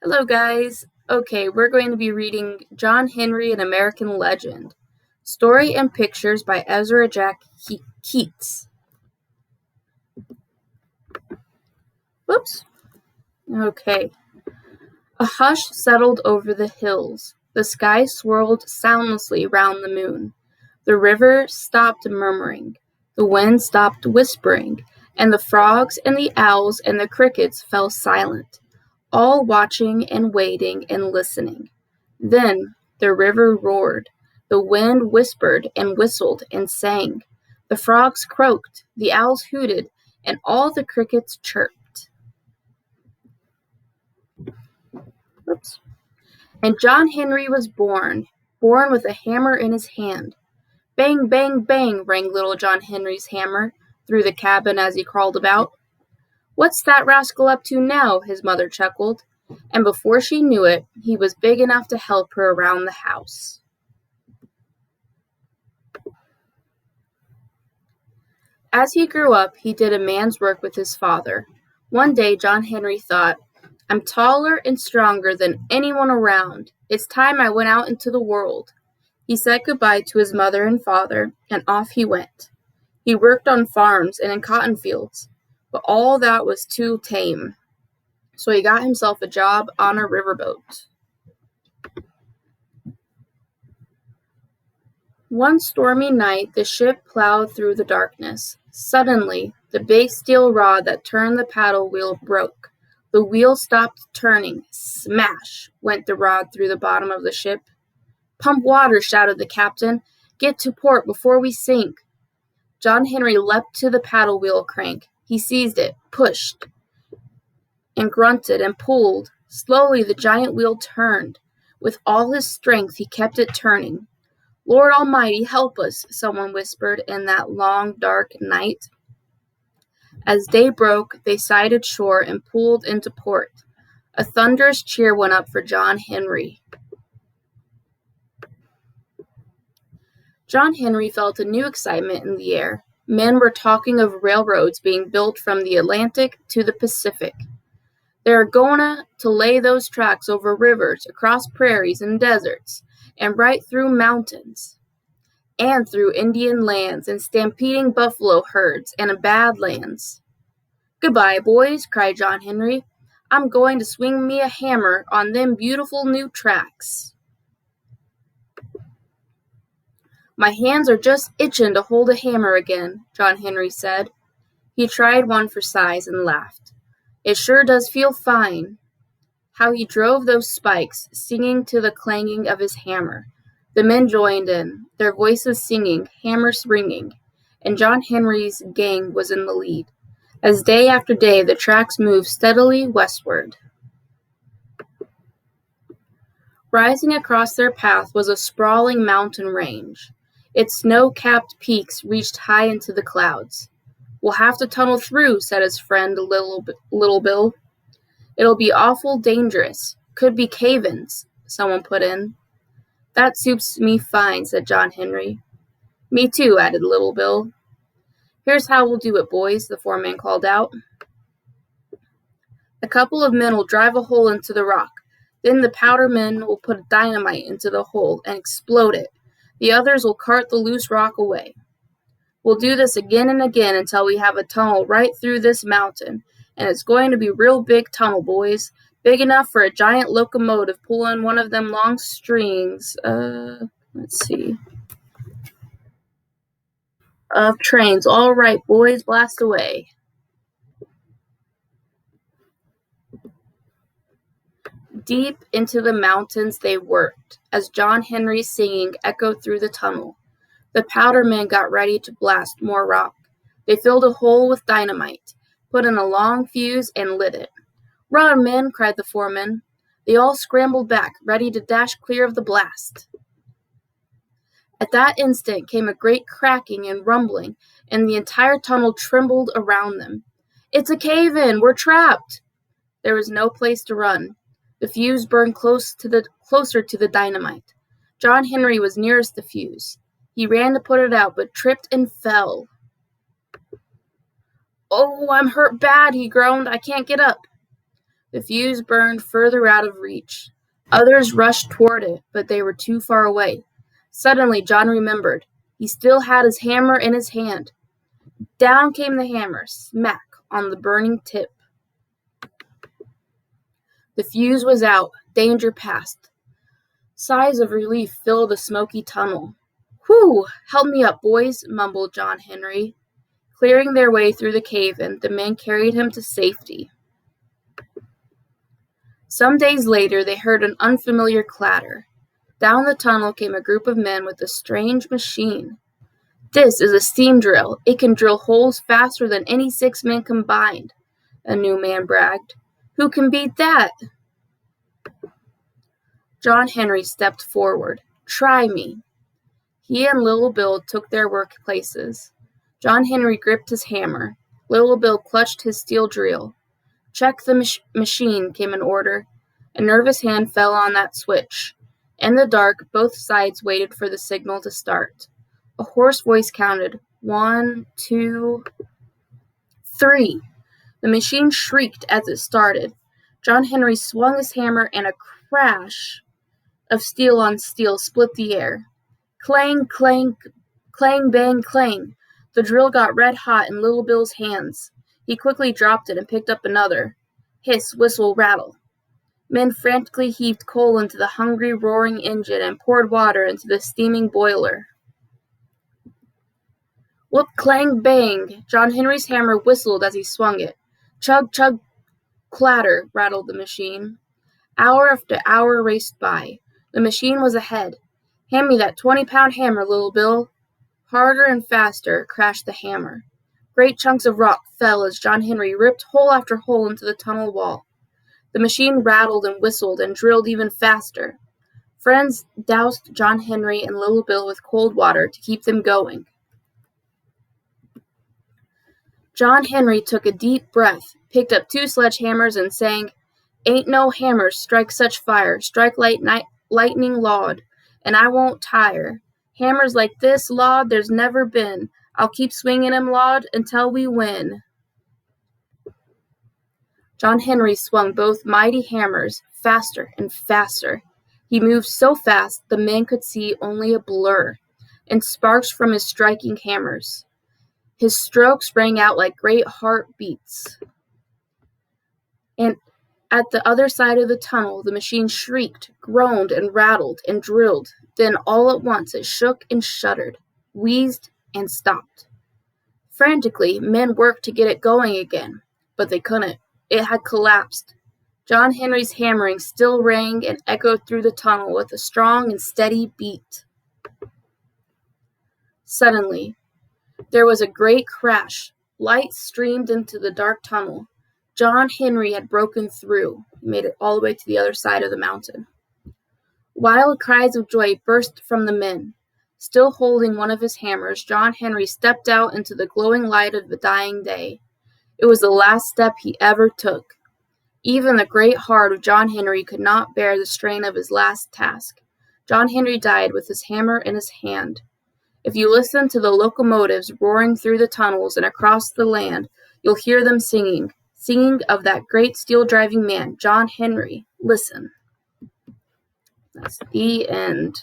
Hello, guys. Okay, we're going to be reading John Henry, an American Legend. Story and Pictures by Ezra Jack Keats. Whoops. Okay. A hush settled over the hills. The sky swirled soundlessly round the moon. The river stopped murmuring. The wind stopped whispering, and the frogs and the owls and the crickets fell silent, all watching and waiting and listening. Then the river roared, the wind whispered and whistled and sang. The frogs croaked, the owls hooted, and all the crickets chirped. Oops. And John Henry was born with a hammer in his hand. Bang, bang, bang rang little John Henry's hammer through the cabin as he crawled about. "What's that rascal up to now?" his mother chuckled, and before she knew it, he was big enough to help her around the house. As he grew up, he did a man's work with his father. One day, John Henry thought, "I'm taller and stronger than anyone around. It's time I went out into the world." He said goodbye to his mother and father, and off he went. He worked on farms and in cotton fields, but all that was too tame. So he got himself a job on a riverboat. One stormy night, the ship plowed through the darkness. Suddenly, the big steel rod that turned the paddle wheel broke. The wheel stopped turning. Smash went the rod through the bottom of the ship. "Pump water," shouted the captain. "Get to port before we sink." John Henry leapt to the paddle wheel crank. He seized it, pushed, and grunted and pulled. Slowly the giant wheel turned. With all his strength he kept it turning. "Lord Almighty, help us," someone whispered in that long, dark night. As day broke, they sighted shore and pulled into port. A thunderous cheer went up for John Henry. John Henry felt a new excitement in the air. Men were talking of railroads being built from the Atlantic to the Pacific. "They're goin' to lay those tracks over rivers, across prairies and deserts, and right through mountains, and through Indian lands, and stampeding buffalo herds, and bad lands." "Goodbye, boys," cried John Henry. "I'm going to swing me a hammer on them beautiful new tracks. My hands are just itchin' to hold a hammer again," John Henry said. He tried one for size and laughed. "It sure does feel fine." How he drove those spikes, singing to the clanging of his hammer. The men joined in, their voices singing, hammers ringing, and John Henry's gang was in the lead. As day after day the tracks moved steadily westward. Rising across their path was a sprawling mountain range. Its snow-capped peaks reached high into the clouds. "We'll have to tunnel through," said his friend Little Bill. "It'll be awful dangerous. Could be cave-ins," someone put in. "That suits me fine," said John Henry. "Me too," added Little Bill. "Here's how we'll do it, boys," the foreman called out. "A couple of men will drive a hole into the rock. Then the powder men will put dynamite into the hole and explode it. The others will cart the loose rock away. We'll do this again and again until we have a tunnel right through this mountain, and it's going to be a real big tunnel, boys. Big enough for a giant locomotive pulling one of them long strings, of trains. All right, boys, blast away." Deep into the mountains they worked, as John Henry's singing echoed through the tunnel. The powder men got ready to blast more rock. They filled a hole with dynamite, put in a long fuse, and lit it. "Run, men!" cried the foreman. They all scrambled back, ready to dash clear of the blast. At that instant came a great cracking and rumbling, and the entire tunnel trembled around them. "It's a cave-in! We're trapped!" There was no place to run. The fuse burned closer to the dynamite. John Henry was nearest the fuse. He ran to put it out, but tripped and fell. "Oh, I'm hurt bad," he groaned. "I can't get up." The fuse burned further out of reach. Others rushed toward it, but they were too far away. Suddenly, John remembered. He still had his hammer in his hand. Down came the hammer, smack, on the burning tip. The fuse was out. Danger past. Sighs of relief filled the smoky tunnel. "Whew! Help me up, boys," mumbled John Henry. Clearing their way through the cave-in, the men carried him to safety. Some days later, they heard an unfamiliar clatter. Down the tunnel came a group of men with a strange machine. "This is a steam drill. It can drill holes faster than any 6 men combined," a new man bragged. "Who can beat that?" John Henry stepped forward. "Try me." He and Little Bill took their workplaces. John Henry gripped his hammer. Little Bill clutched his steel drill. "Check the machine," came an order. A nervous hand fell on that switch. In the dark, both sides waited for the signal to start. A hoarse voice counted. 1, 2, 3. The machine shrieked as it started. John Henry swung his hammer, and a crash of steel on steel split the air. Clang, clang, clang, bang, clang. The drill got red hot in Little Bill's hands. He quickly dropped it and picked up another. Hiss, whistle, rattle. Men frantically heaved coal into the hungry, roaring engine and poured water into the steaming boiler. Whoop, clang, bang! John Henry's hammer whistled as he swung it. Chug, chug, clatter, rattled the machine. Hour after hour raced by. The machine was ahead. "Hand me that 20-pound hammer, Little Bill." Harder and faster crashed the hammer. Great chunks of rock fell as John Henry ripped hole after hole into the tunnel wall. The machine rattled and whistled and drilled even faster. Friends doused John Henry and Little Bill with cold water to keep them going. John Henry took a deep breath, picked up 2 sledgehammers, and sang, "Ain't no hammers strike such fire, strike lightning, Lord, and I won't tire. Hammers like this, Lord, there's never been. I'll keep swinging 'em, Lord, until we win." John Henry swung both mighty hammers, faster and faster. He moved so fast the men could see only a blur, and sparks from his striking hammers. His strokes rang out like great heartbeats. And at the other side of the tunnel, the machine shrieked, groaned, and rattled, and drilled. Then all at once it shook and shuddered, wheezed, and stopped. Frantically, men worked to get it going again, but they couldn't. It had collapsed. John Henry's hammering still rang and echoed through the tunnel with a strong and steady beat. Suddenly, there was a great crash. Light streamed into the dark tunnel. John Henry had broken through. He made it all the way to the other side of the mountain. Wild cries of joy burst from the men. Still holding one of his hammers, John Henry stepped out into the glowing light of the dying day. It was the last step he ever took. Even the great heart of John Henry could not bear the strain of his last task. John Henry died with his hammer in his hand. If you listen to the locomotives roaring through the tunnels and across the land, you'll hear them singing of that great steel-driving man, John Henry. Listen. That's the end.